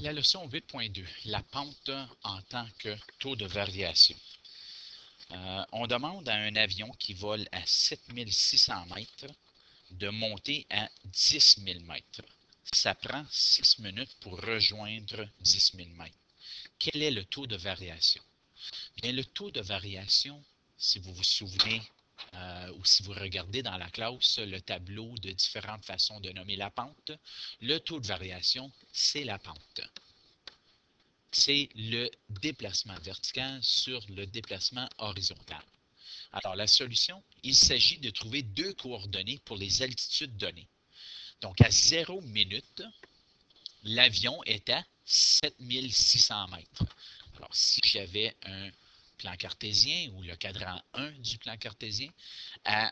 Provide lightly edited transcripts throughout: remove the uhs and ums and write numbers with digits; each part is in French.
La leçon 8.2, la pente en tant que taux de variation. On demande à un avion qui vole à 7600 mètres de monter à 10 000 mètres. Ça prend 6 minutes pour rejoindre 10 000 mètres. Quel est le taux de variation? Bien, le taux de variation, si vous vous souvenez ou si vous regardez dans la classe le tableau de différentes façons de nommer la pente, le taux de variation, c'est la pente. C'est le déplacement vertical sur le déplacement horizontal. Alors, la solution, il s'agit de trouver deux coordonnées pour les altitudes données. Donc, à 0 minute, l'avion est à 7600 mètres. Alors, si j'avais un plan cartésien ou le cadran 1 du plan cartésien, à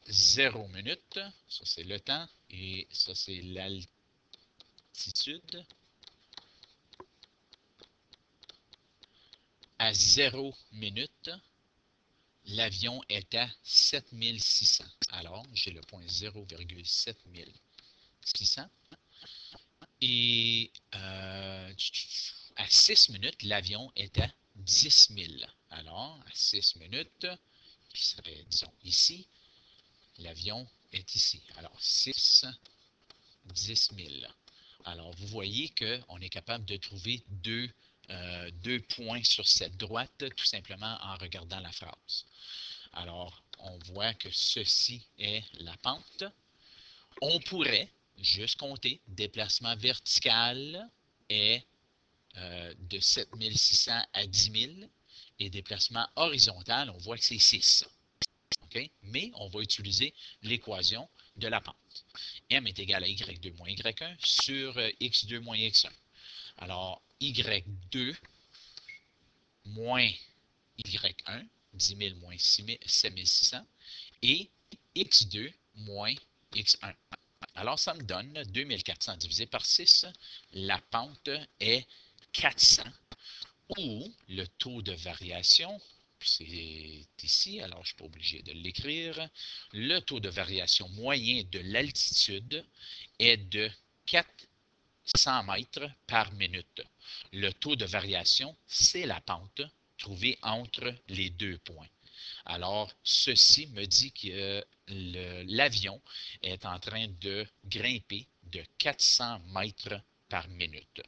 0 minute, ça c'est le temps et ça c'est l'altitude. À 0 minute, l'avion est à 7600. Alors, j'ai le point 0,7600. Et à 6 minutes, l'avion est à 10 000. Alors, à 6 minutes, qui serait, disons, ici, l'avion est ici. Alors, 6, 10 000. Alors, vous voyez qu'on est capable de trouver deux points sur cette droite, tout simplement en regardant la phrase. Alors, on voit que ceci est la pente. On pourrait juste compter déplacement vertical est de 7600 à 10 000 et déplacement horizontal, on voit que c'est 6. Okay? Mais on va utiliser l'équation de la pente. M est égal à Y2 moins Y1 sur X2 moins X1. Alors, Y2 moins Y1, 10 000 moins 7600, et X2 moins X1. Alors, ça me donne 2400 divisé par 6. La pente est 400, ou le taux de variation, c'est ici, alors je ne suis pas obligé de l'écrire, le taux de variation moyen de l'altitude est de 400 mètres par minute. Le taux de variation, c'est la pente trouvée entre les deux points. Alors, ceci me dit que l'avion est en train de grimper de 400 mètres par minute.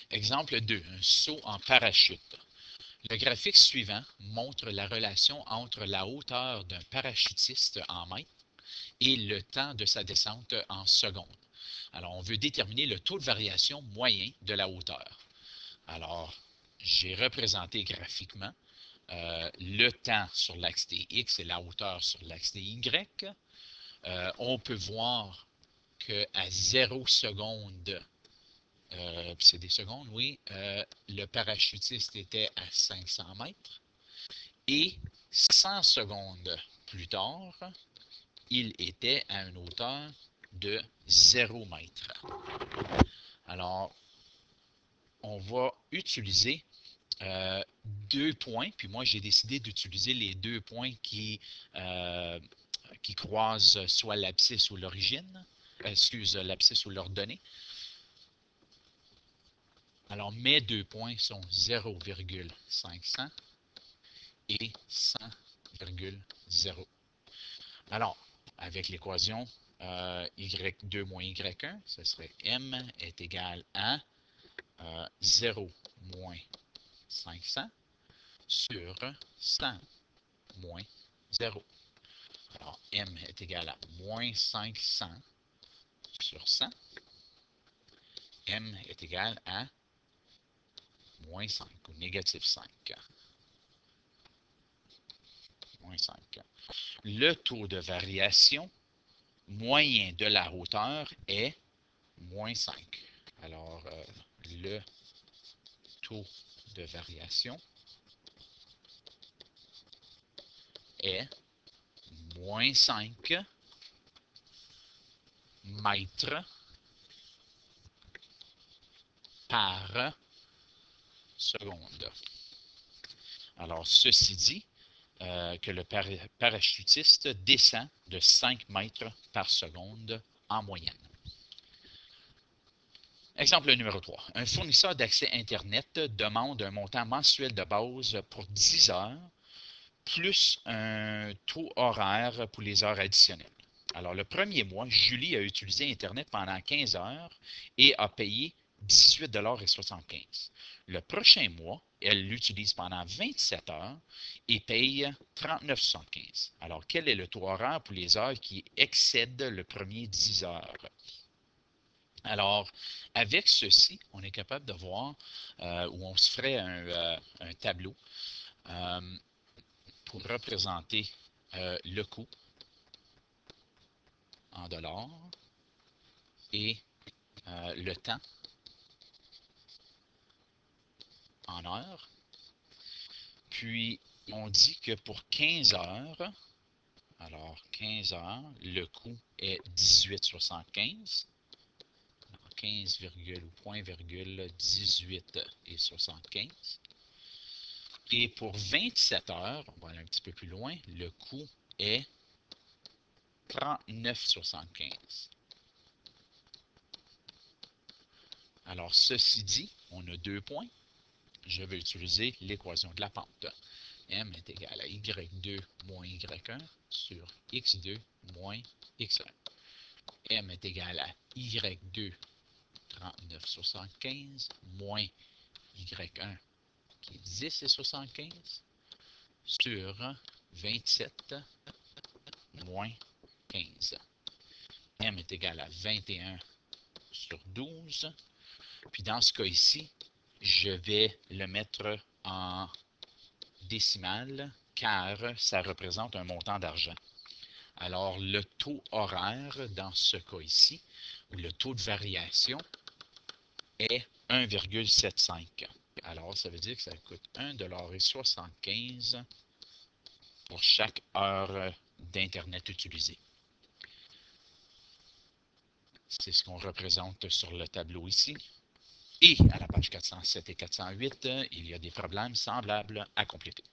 Exemple 2, un saut en parachute. Le graphique suivant montre la relation entre la hauteur d'un parachutiste en mètres et le temps de sa descente en secondes. Alors, on veut déterminer le taux de variation moyen de la hauteur. Alors, j'ai représenté graphiquement le temps sur l'axe X et la hauteur sur l'axe Y. On peut voir qu'à 0 seconde, c'est des secondes, oui, le parachutiste était à 500 mètres et 100 secondes plus tard, il était à une hauteur de 0 mètre. Alors, on va utiliser deux points, puis moi j'ai décidé d'utiliser les deux points qui croisent soit l'abscisse ou l'origine, l'abscisse ou l'ordonnée. Alors mes deux points sont 0,500 et 100,0. Alors, avec l'équation y2 moins y1, ce serait m est égal à 0 moins 500 sur 100 moins 0. Alors, m est égal à moins 500 sur 100. M est égal à moins 5 ou négatif 5. Moins 5. Le taux de variation moyen de la hauteur est moins 5. Alors, le taux de variation est moins 5 mètres par seconde. Alors, ceci dit que le parachutiste descend de 5 mètres par seconde en moyenne. Exemple numéro 3. Un fournisseur d'accès Internet demande un montant mensuel de base pour 10 heures, plus un taux horaire pour les heures additionnelles. Alors, le premier mois, Julie a utilisé Internet pendant 15 heures et a payé 18,75 $. Le prochain mois, elle l'utilise pendant 27 heures et paye 39,75 $. Alors, quel est le taux horaire pour les heures qui excèdent le premier 10 heures? Alors, avec ceci, on est capable de voir où on se ferait un tableau pour représenter le coût en dollars et le temps en heures. Puis, on dit que pour 15 heures, alors 15 heures, le coût est 18,75. 15, point virgule 18 et 75. Et pour 27 heures, on va aller un petit peu plus loin, le coût est 39,75. Alors, ceci dit, on a 2 points. Je vais utiliser l'équation de la pente. M est égal à Y2 moins Y1 sur X2 moins X1. M est égal à Y2, 39,75 moins Y1 qui est 10,75 sur 27 moins 15. M est égal à 21 sur 12. Puis dans ce cas ici, je vais le mettre en décimale car ça représente un montant d'argent. Alors, le taux horaire dans ce cas ici, ou le taux de variation, est 1,75. Alors, ça veut dire que ça coûte 1,75 $ pour chaque heure d'Internet utilisée. C'est ce qu'on représente sur le tableau ici. Et à la page 407 et 408, il y a des problèmes semblables à compléter.